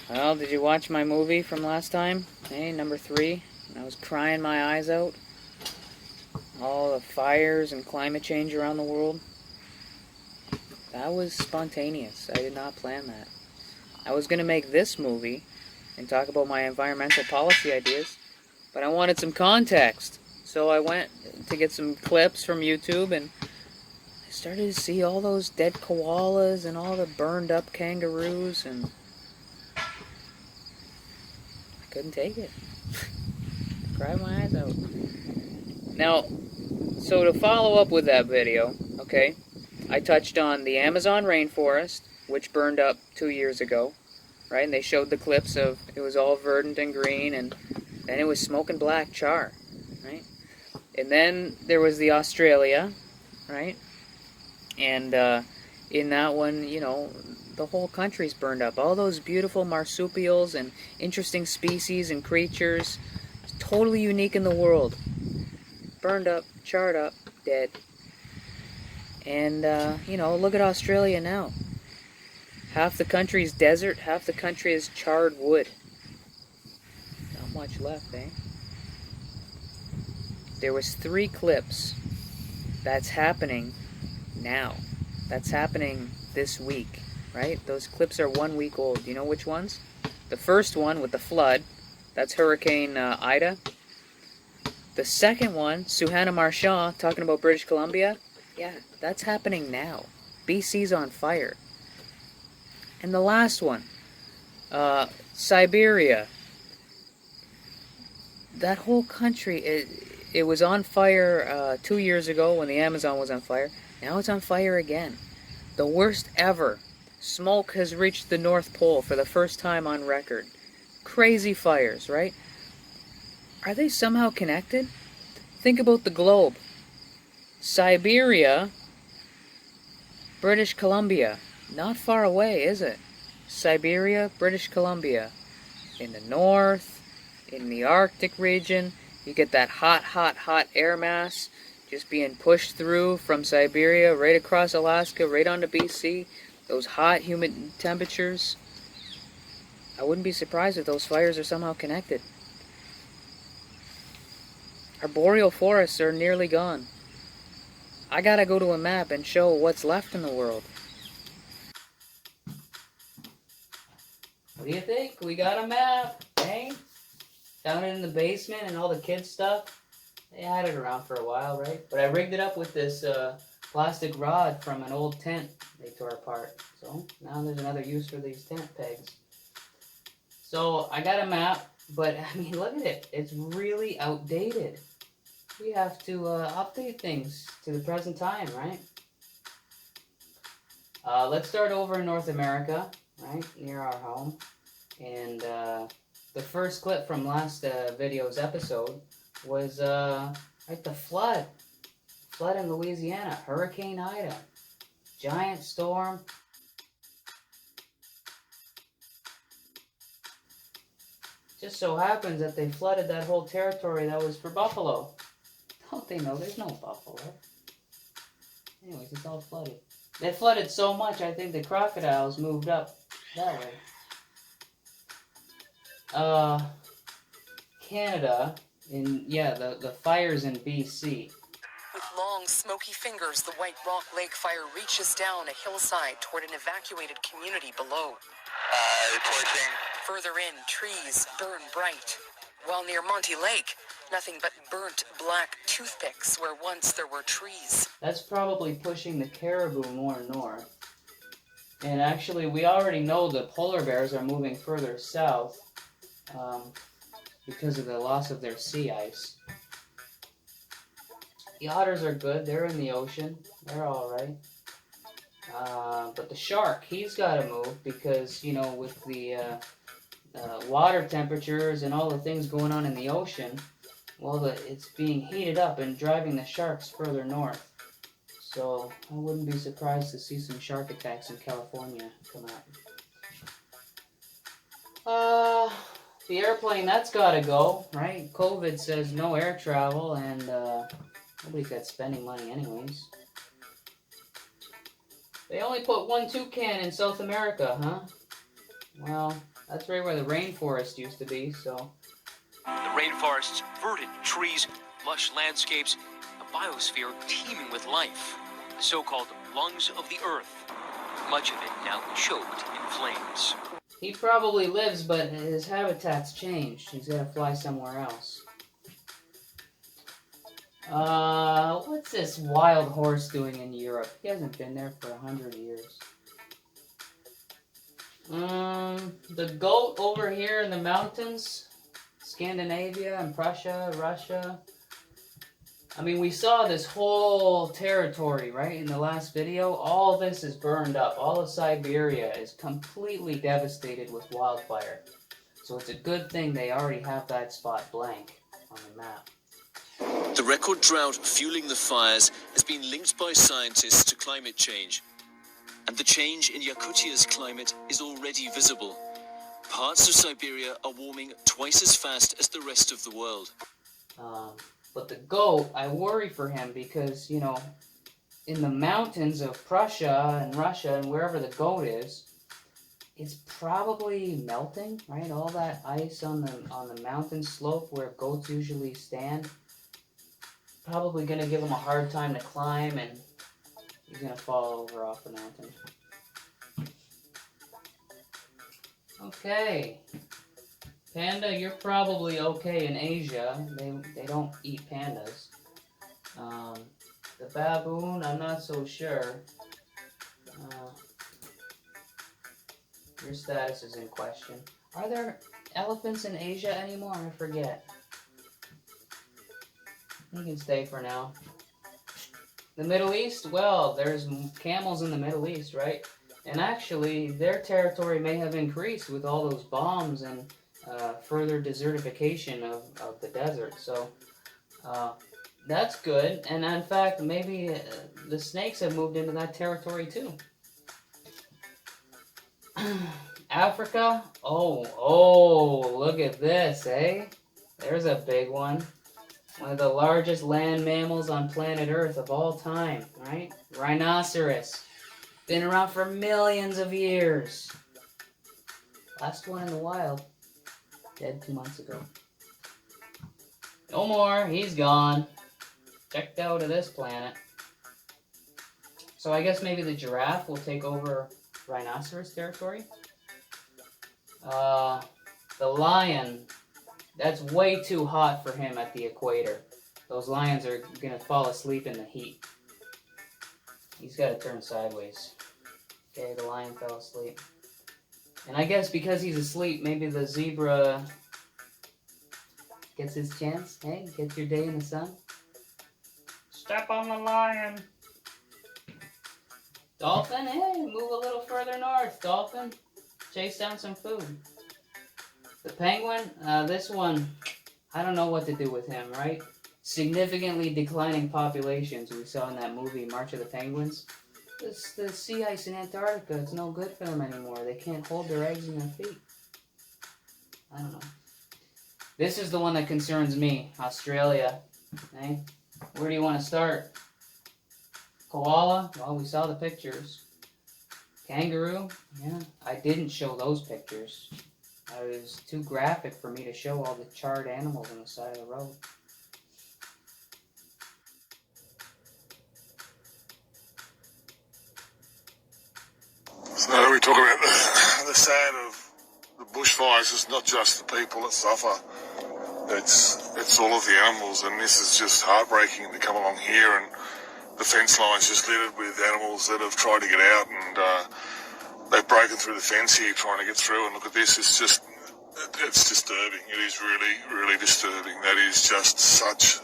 Well, did you watch my movie from last time? Hey, number 3. I was crying my eyes out. All the fires and climate change around the world. That was spontaneous. I did not plan that. I was going to make this movie and talk about my environmental policy ideas, but I wanted some context. So I went to get some clips from YouTube, and I started to see all those dead koalas and all the burned up kangaroos, and I couldn't take it. Cried my eyes out. Now, so to follow up with that video, okay, I touched on the Amazon rainforest, which burned up 2 years ago, right? And they showed the clips of it was all verdant and green, and then it was smoking black char, right? And then there was the Australia, right? And in that one, you know, the whole country's burned up. All those beautiful marsupials and interesting species and creatures, totally unique in the world, burned up, charred up, dead. And, you know, look at Australia now. Half the country is desert, half the country is charred wood. Not much left, eh? There was 3 clips. That's happening now. That's happening this week, right? Those clips are 1 week old. Do you know which ones? The first one with the flood, that's Hurricane Ida. The second one, Suhana Marchand, talking about British Columbia, yeah, that's happening now. BC's on fire. And the last one, Siberia. That whole country, it was on fire 2 years ago when the Amazon was on fire. Now it's on fire again. The worst ever. Smoke has reached the North Pole for the first time on record. Crazy fires, right? Are they somehow connected? Think about the globe. Siberia, British Columbia. Not far away, is it? Siberia, British Columbia. In the north, in the Arctic region, you get that hot, hot, hot air mass just being pushed through from Siberia right across Alaska, right onto BC. Those hot, humid temperatures. I wouldn't be surprised if those fires are somehow connected. Our boreal forests are nearly gone. I gotta go to a map and show what's left in the world. What do you think? We got a map, eh? Found it in the basement and all the kids' stuff. They had it around for a while, right? But I rigged it up with this plastic rod from an old tent they tore apart. So now there's another use for these tent pegs. So I got a map, but I mean, look at it. It's really outdated. We have to update things to the present time, right? Let's start over in North America, right, near our home. And the first clip from last video's episode was right, the flood. Flood in Louisiana, Hurricane Ida. Giant storm. Just so happens that they flooded that whole territory that was for buffalo. Don't they know there's no buffalo? Anyways, it's all flooded. They flooded so much, I think the crocodiles moved up that way. Canada, the fires in BC. With long, smoky fingers, the White Rock Lake fire reaches down a hillside toward an evacuated community below. Reporting. Further in, trees burn bright. While near Monty Lake, nothing but burnt black toothpicks where once there were trees. That's probably pushing the caribou more north. And actually, we already know the polar bears are moving further south because of the loss of their sea ice. The otters are good. They're in the ocean. They're all right. But the shark, he's got to move because, you know, with the water temperatures and all the things going on in the ocean, well, it's being heated up and driving the sharks further north. So I wouldn't be surprised to see some shark attacks in California come out. The airplane, that's got to go, right? COVID says no air travel, and nobody's got spending money anyways. They only put one toucan in South America, huh? Well, That's right where the rainforest used to be, so... The rainforest's verdant trees, lush landscapes, a biosphere teeming with life, the so-called lungs of the earth. Much of it now choked in flames. He probably lives, but his habitat's changed. He's got to fly somewhere else. What's this wild horse doing in Europe? He hasn't been there for 100 years. The goat over here in the mountains, Scandinavia and Prussia, Russia. I mean, we saw this whole territory, right, in the last video. All this is burned up. All of Siberia is completely devastated with wildfire. So it's a good thing they already have that spot blank on the map. The record drought fueling the fires has been linked by scientists to climate change. And the change in Yakutia's climate is already visible. Parts of Siberia are warming twice as fast as the rest of the world. But the goat, I worry for him because, you know, in the mountains of Prussia and Russia and wherever the goat is, it's probably melting, right? All that ice on the mountain slope where goats usually stand, probably going to give him a hard time to climb, and he's going to fall over off the mountain. Okay. Panda, you're probably okay in Asia. They don't eat pandas. The baboon, I'm not so sure. Your status is in question. Are there elephants in Asia anymore? I forget. You can stay for now. The Middle East? Well, there's camels in the Middle East, right? And actually, their territory may have increased with all those bombs and further desertification of the desert. So that's good. And in fact, maybe the snakes have moved into that territory too. Africa? Oh, look at this, eh? There's a big one. One of the largest land mammals on planet Earth of all time, right? Rhinoceros. Been around for millions of years. Last one in the wild. Dead 2 months ago. No more, he's gone. Checked out of this planet. So I guess maybe the giraffe will take over rhinoceros territory. The lion, that's way too hot for him at the equator. Those lions are gonna fall asleep in the heat. He's gotta turn sideways. Okay, the lion fell asleep. And I guess because he's asleep, maybe the zebra gets his chance. Hey, get your day in the sun. Step on the lion. Dolphin, hey, move a little further north, dolphin. Chase down some food. The penguin, this one, I don't know what to do with him, right? Significantly declining populations we saw in that movie, March of the Penguins. The sea ice in Antarctica, it's no good for them anymore. They can't hold their eggs in their feet. I don't know. This is the one that concerns me, Australia. Hey, where do you want to start? Koala? Well, we saw the pictures. Kangaroo? Yeah, I didn't show those pictures. It was too graphic for me to show all the charred animals on the side of the road. So we talk about the sad of the bushfires. It's not just the people that suffer. It's all of the animals, and this is just heartbreaking to come along here, and the fence line's just littered with animals that have tried to get out, and they've broken through the fence here trying to get through. And look at this, it's disturbing. It is really, really disturbing. That is just such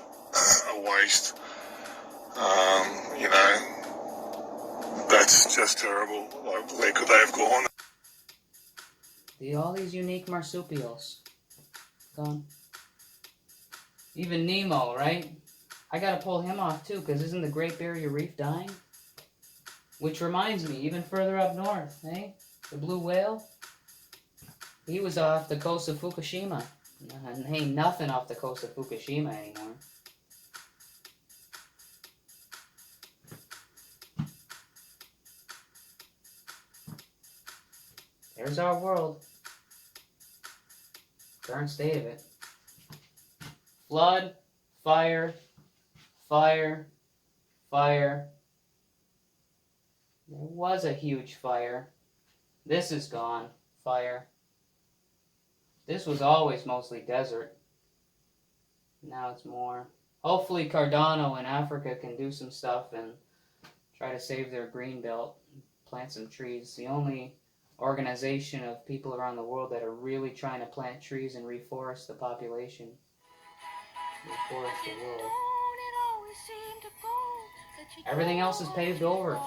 a waste. You know, that's just terrible. Like, where could they have gone? All these unique marsupials. Gone. Even Nemo, right? I gotta pull him off too, because isn't the Great Barrier Reef dying? Which reminds me, even further up north, eh? The blue whale? He was off the coast of Fukushima. And ain't nothing off the coast of Fukushima anymore. There's our world. Current state of it. Flood, fire, fire, fire. There was a huge fire. This is gone. Fire. This was always mostly desert. Now it's more. Hopefully Cardano in Africa can do some stuff and try to save their green belt, plant some trees. The only organization of people around the world that are really trying to plant trees and reforest the population. Reforest the world. Everything else is paved over.